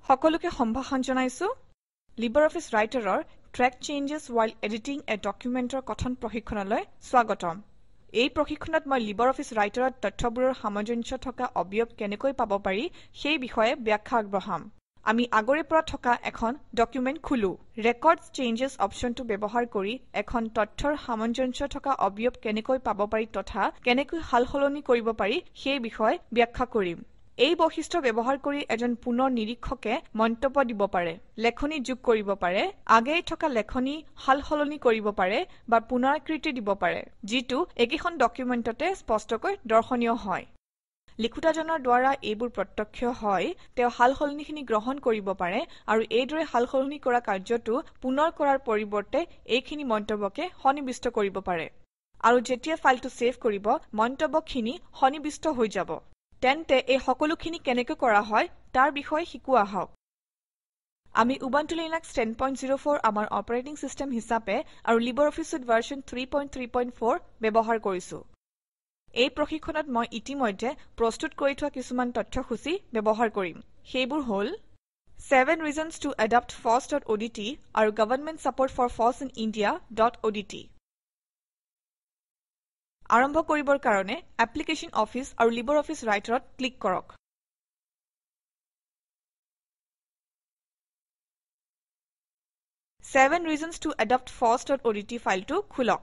সকলোকে সম্ভাষণ জনাইছো LibreOffice Writer-ৰ Track Changes While Editing a Document-ৰ কথন প্ৰশিক্ষণলৈ স্বাগতম। এই প্ৰশিক্ষণত মই LibreOffice Writer-ত তথ্যবোৰৰ সামঞ্জস্য থকা অবয়ব কেনেকৈ পাব পাৰি সেই বিষয়ে ব্যাখ্যা আগবঢ়াম। আমি আগৰে পৰা থকা এখন ডকুমেন্ট খুলো। Records Changes অপশ্যনটো ব্যৱহাৰ কৰি এখন তথ্যৰ সামঞ্জস্য থকা অবয়ব কেনেকৈ পাব পাৰি তথা কেনেকৈ সালসলনি কৰিব পাৰি সেই বিষয়ে ব্যাখ্যা কৰিম। এই বৈশিষ্ট্য ব্যৱহাৰ কৰি এজন পুনৰ নিৰীক্ষকে মন্তব্য দিব পাৰে, লেখনি যোগ কৰিব পাৰে, আগেয়ে থকা লেখনি সালসলনি কৰিব পাৰে বা পুনৰাকৃতি দিব পাৰে, যিটো একেখন ডকুমেন্টতে স্পষ্টকৈ দৰ্শনীয় হয়। লিখোঁতাজনৰ দ্বাৰা এইবোৰ প্ৰত্যক্ষ হয়, তেওঁ সালসলনিখিনি গ্ৰহণ কৰিব পাৰে আৰু এইদৰে সালসলনি কৰা কাৰ্যটো পুনৰ কৰাৰ পৰিৱৰ্তে এইখিনি মন্তব্যকে সন্নিৱিষ্ট কৰিব পাৰে। আৰু যেতিয়া ফাইলটো ছেভ কৰিব, মন্তব্যখিনি সন্নিৱিষ্ট হৈ যাব। তেন্তে এই সকলোখিনি কেনেকৈ কৰা হয় তাৰ বিষয়ে শিকো আহক। আমি Ubuntu Linux 10.04 আমাৰ অপাৰেটিং সিস্টেম হিচাপে আৰু LibreOffice Suite ভাৰ্চন 3.3.4 ব্যৱহাৰ কৰিছো। এই প্ৰশিক্ষণত মই ইতিমধ্যে প্ৰস্তুত কৰি থোৱা কিছুমান তথ্যসূচী ব্যৱহাৰ কৰিম। সেইবোৰ হ'ল 7 Reasons to Adopt FOSS.odt আৰু Government Support for FOSS in India.odt। আৰম্ভ কৰিবৰ কাৰণে এপ্লিকেশ্যন অফিচ আৰু LibreOffice Writer-ত ক্লিক কৰক। Seven Reasons to Adopt FOSS.odt ফাইলটো খোলক।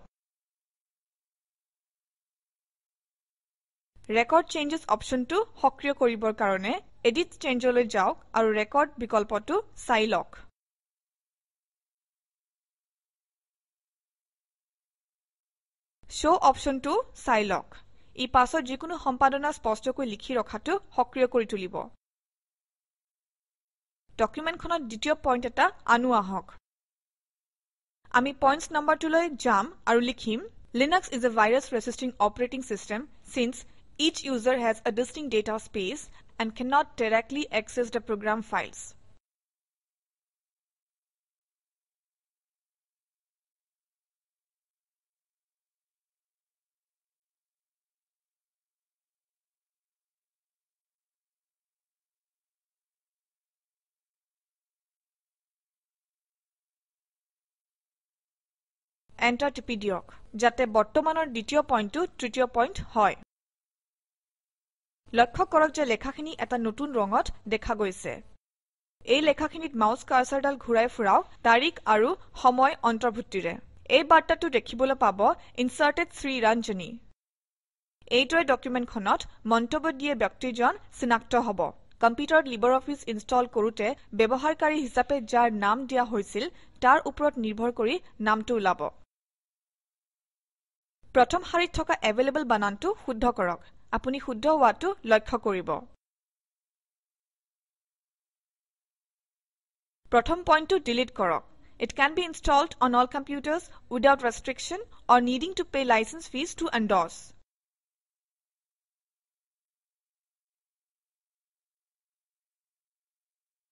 Record Changes অপশ্যনটো সক্ৰিয় কৰিবৰ কাৰণে Edit Change-লৈ যাওক আৰু Record বিকল্পটো চাই লওক। Show অপশ্যনটো চাই লওক। ই পাছত যিকোনো সম্পাদনা স্পষ্টকৈ লিখি ৰখাটো সক্ৰিয় কৰি তুলিব। ডকুমেণ্টখনত দ্বিতীয় পইণ্ট এটা আনো আহক। আমি পইণ্টছ নম্বৰটোলৈ যাম আৰু লিখিম Linux is a virus-resisting operating system since each user has a distinct data space and cannot directly access the program files. Enter টিপি দিয়ক, যাতে বৰ্তমানৰ দ্বিতীয় পইণ্টটো তৃতীয় পইণ্ট হয়। লক্ষ্য কৰক যে লেখাখিনি এটা নতুন ৰঙত দেখা গৈছে। এই লেখাখিনিত মাউছ কাৰ্চৰডাল ঘূৰাই ফুৰাওক তাৰিখ আৰু সময় অন্তৰ্ভুক্তিৰে। এই বাৰ্তাটো দেখিবলৈ পাব Inserted Sri Ranjani। এইটোৱে ডকুমেণ্টখনত মন্তব্য দিয়া ব্যক্তিজন চিনাক্ত হ'ব। কম্পিউটাৰত LibreOffice ইনষ্টল কৰোঁতে ব্যৱহাৰকাৰী হিচাপে যাৰ নাম দিয়া হৈছিল তাৰ ওপৰত নিৰ্ভৰ কৰি নামটো ওলাব। প্ৰথম শাৰীত থকা এভেইলেবল বানানটো শুদ্ধ কৰক। আপুনি শুদ্ধ হোৱাটো লক্ষ্য কৰিব। প্ৰথম পইণ্টটো ডিলিট কৰক। It can be installed on all computers without restriction or needing to pay license fees to endorse.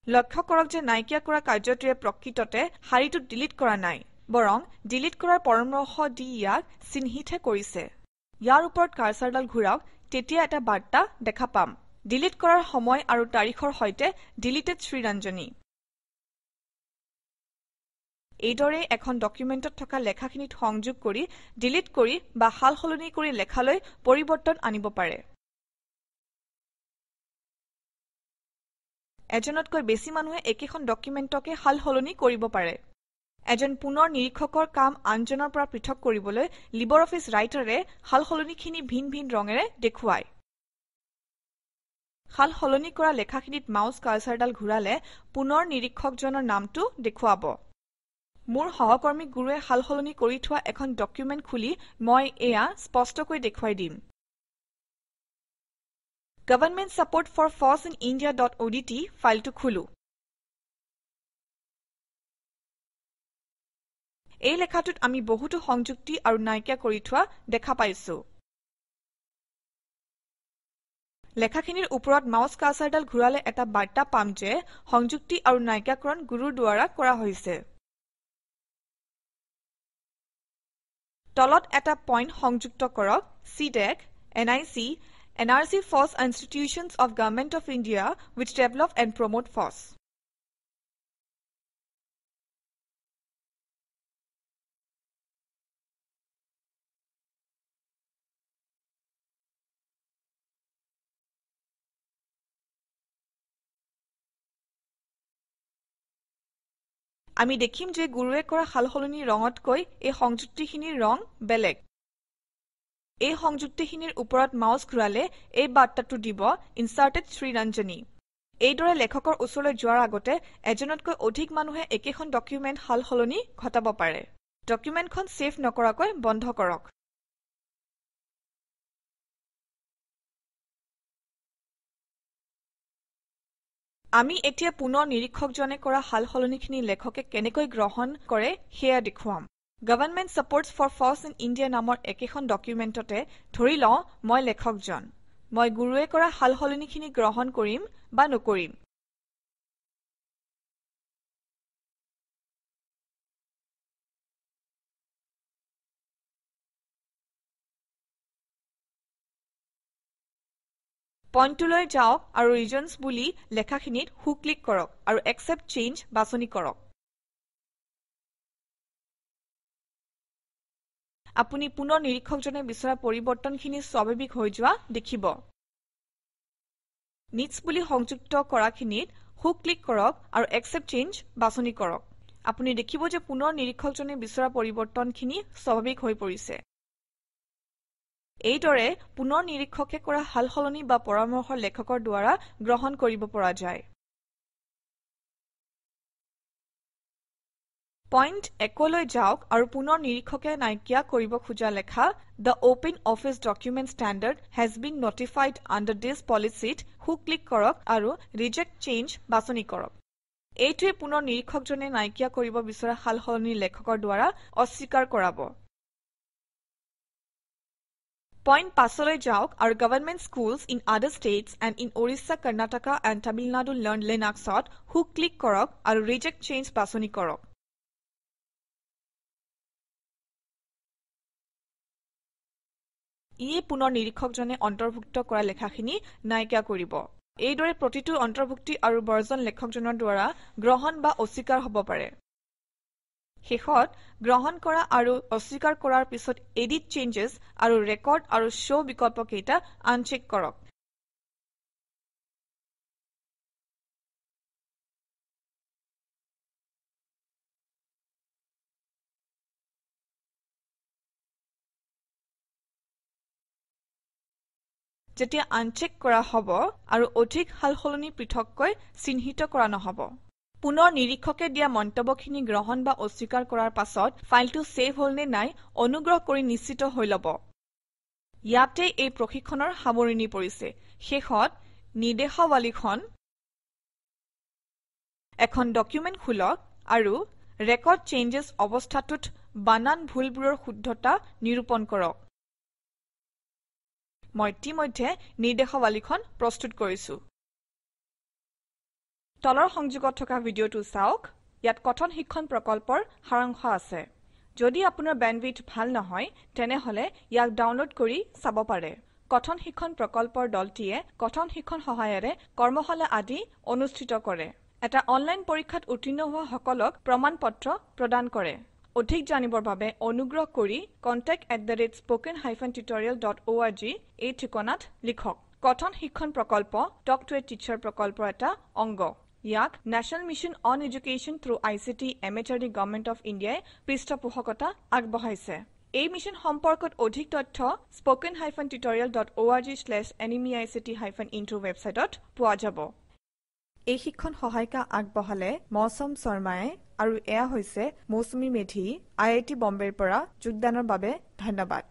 লক্ষ্য কৰক যে নাইকিয়া কৰা কাৰ্যটোৱে প্ৰকৃততে শাৰীটো ডিলিট কৰা নাই, বৰং ডিলিট কৰাৰ পৰামৰ্শ দি ইয়াক চিহ্নিতহে কৰিছে। ইয়াৰ ওপৰত কাৰ্চৰডাল ঘূৰাওক, তেতিয়া এটা বাৰ্তা দেখা পাম। ডিলিট কৰাৰ সময় আৰু তাৰিখৰ সৈতে Deleted Sri Ranjani। এইদৰে এখন ডকুমেণ্টত থকা লেখাখিনিত সংযোগ কৰি ডিলিট কৰি বা সালসলনি কৰি লেখালৈ পৰিৱৰ্তন আনিব পাৰে। এজনতকৈ বেছি মানুহে একেখন ডকুমেণ্টকে সালসলনি কৰিব পাৰে। এজন পুনৰ নিৰীক্ষকৰ কাম আনজনৰ পৰা পৃথক কৰিবলৈ LibreOffice Writer-এ সালসলনিখিনি ভিন ভিন ৰঙেৰে দেখুৱায়। সালসলনি কৰা লেখাখিনিত মাউছ কাৰ্চৰডাল ঘূৰালে পুনৰ নিৰীক্ষকজনৰ নামটো দেখুৱাব। মোৰ সহকৰ্মী গুৰুৱে সালসলনি কৰি থোৱা এখন ডকুমেণ্ট খুলি মই এয়া স্পষ্টকৈ দেখুৱাই দিম। Government Support for FOSS in India.odt ফাইলটো খোলো। এই লেখাটোত আমি বহুতো সংযুক্তি আৰু নাইকিয়া কৰি থোৱা দেখা পাইছো। লেখাখিনিৰ ওপৰত মাউছ কাৰ্চৰডাল ঘূৰালে এটা বাৰ্তা পাম যে সংযুক্তি আৰু নাইকিয়াকৰণ গুৰুৰ দ্বাৰা কৰা হৈছে। তলত এটা পইণ্ট সংযুক্ত কৰক CDEC, NIC, NRC FOSS institutions of Government of India which develop and promote FOSS. আমি দেখিম যে গুৰুৱে কৰা সালসলনি ৰঙতকৈ এই সংযুক্তিখিনিৰ ৰং বেলেগ। এই সংযুক্তিখিনিৰ ওপৰত মাউস ঘূৰালে এই বাৰ্তাটো দিব ইনচাৰ্টেড শ্ৰীৰঞ্জনী। এইদৰে লেখকৰ ওচৰলৈ যোৱাৰ আগতে এজনতকৈ অধিক মানুহে একেখন ডকুমেণ্ট সালসলনি ঘটাব পাৰে। ডকুমেণ্টখন সেভ নকৰাকৈ বন্ধ কৰক। আমি এতিয়া পুনৰ নিৰীক্ষকজনে কৰা সালসলনিখিনি লেখকে কেনেকৈ গ্ৰহণ কৰে সেয়া দেখুৱাম। Government supports for force in India নামৰ একেখন ডকুমেণ্টতে ধৰি লওঁ মই লেখকজন। মই গুৰুৱে কৰা সালসলনিখিনি গ্ৰহণ কৰিম বা নকৰিম। পইণ্টটোলৈ যাওক আৰু ৰিজনছ বুলি লেখাখিনিত সো ক্লিক কৰক আৰু একচেপ্ট চেঞ্জ বাছনি কৰক। আপুনি পুনৰ নিৰীক্ষকজনে বিচৰা পৰিৱৰ্তনখিনি স্বাভাৱিক হৈ যোৱা দেখিব। নিডছ বুলি সংযুক্ত কৰাখিনিত সো ক্লিক কৰক আৰু একচেপ্ট চেঞ্জ বাছনি কৰক। আপুনি দেখিব যে পুনৰ নিৰীক্ষকজনে বিচৰা পৰিৱৰ্তনখিনি স্বাভাৱিক হৈ পৰিছে। এইদৰে পুনৰ নিৰীক্ষকে কৰা সালসলনি বা পৰামৰ্শ লেখকৰ দ্বাৰা গ্ৰহণ কৰিব পৰা যায়। পইণ্ট 1লৈ যাওক আৰু পুনৰ নিৰীক্ষকে নাইকিয়া কৰিব খোজা লেখা "The Open Office Document Standard has been notified under this policy"ত সো ক্লিক কৰক আৰু ৰিজেক্ট চেঞ্জ বাছনি কৰক। এইটোৱে পুনৰ নিৰীক্ষকজনে নাইকিয়া কৰিব বিচৰা সালসলনি লেখকৰ দ্বাৰা অস্বীকাৰ কৰাব। পইণ্ট 5লৈ যাওক আৰু গভৰ্নমেণ্ট স্কুলছ ইন আদাৰ states and in Odisha, Karnataka and Tamil Nadu learn লিনাক্সত সো ক্লিক কৰক আৰু ৰিজেক্ট চেঞ্জ বাছনি কৰক। ইয়ে পুনৰ নিৰীক্ষকজনে অন্তৰ্ভুক্ত কৰা লেখাখিনি নাইকিয়া কৰিব। এইদৰে প্ৰতিটো অন্তৰ্ভুক্তি আৰু বৰ্জন লেখকজনৰ দ্বাৰা গ্ৰহণ বা অস্বীকাৰ হ'ব পাৰে। শেষত গ্ৰহণ কৰা আৰু অস্বীকাৰ কৰাৰ পিছত এডিট চেঞ্জেছ আৰু ৰেকৰ্ড আৰু শ্ব বিকল্পকেইটা আনচেক কৰক। যেতিয়া আনচেক কৰা হ'ব আৰু অধিক সালসলনি পৃথককৈ চিহ্নিত কৰা নহ'ব। পুনৰ নিৰীক্ষকে দিয়া মন্তব্যখিনি গ্ৰহণ বা অস্বীকাৰ কৰাৰ পাছত ফাইলটো ছেভ হ'ল নে নাই অনুগ্ৰহ কৰি নিশ্চিত হৈ ল'ব। ইয়াতে এই প্ৰশিক্ষণৰ সামৰণি পৰিছে। শেষত নিৰ্দেশাৱলীখন এখন ডকুমেণ্ট খোলক আৰু ৰেকৰ্ড চেঞ্জেছ অৱস্থাটোত বানান ভুলবোৰৰ শুদ্ধতা নিৰূপণ কৰক। মই ইতিমধ্যে নিৰ্দেশাৱলীখন প্ৰস্তুত কৰিছো। তলৰ সংযোগত থকা ভিডিঅটো চাওক। ইয়াত কথন শিক্ষণ প্ৰকল্পৰ সাৰাংশ আছে। যদি আপোনাৰ বেণ্ডৱিথ ভাল নহয় তেনেহলে ইয়াক ডাউনলোড কৰি চাব পাৰে। কথন শিক্ষণ প্ৰকল্পৰ দলটিয়ে কথন শিক্ষণ সহায়েৰে কৰ্মশালা আদি অনুষ্ঠিত কৰে। এটা অনলাইন পৰীক্ষাত উত্তীৰ্ণ হোৱা সকলক প্ৰমাণ পত্ৰ প্ৰদান কৰে। অধিক জানিবৰ বাবে অনুগ্ৰহ কৰি contact@spoken-tutorial.org এই ঠিকনাত লিখক। কথন শিক্ষণ প্ৰকল্প টক টু এ টিচাৰ প্ৰকল্পৰ এটা অংগ। ইয়াক national mission on education through ICT MHRD government of ইণ্ডিয়াই পৃষ্ঠপোষকতা আগবঢ়াইছে। এই মিছন সম্পৰ্কত অধিক তথ্য spoken-tutorial.org/nmeict-intro ৱেবছাইটত পোৱা যাব। এই শিক্ষণ সহায়িকা আগবঢ়ালে মৌচম শৰ্মাই আৰু এয়া হৈছে মৌচুমী মেধি। IIT বম্বেৰ পৰা যোগদানৰ বাবে ধন্যবাদ।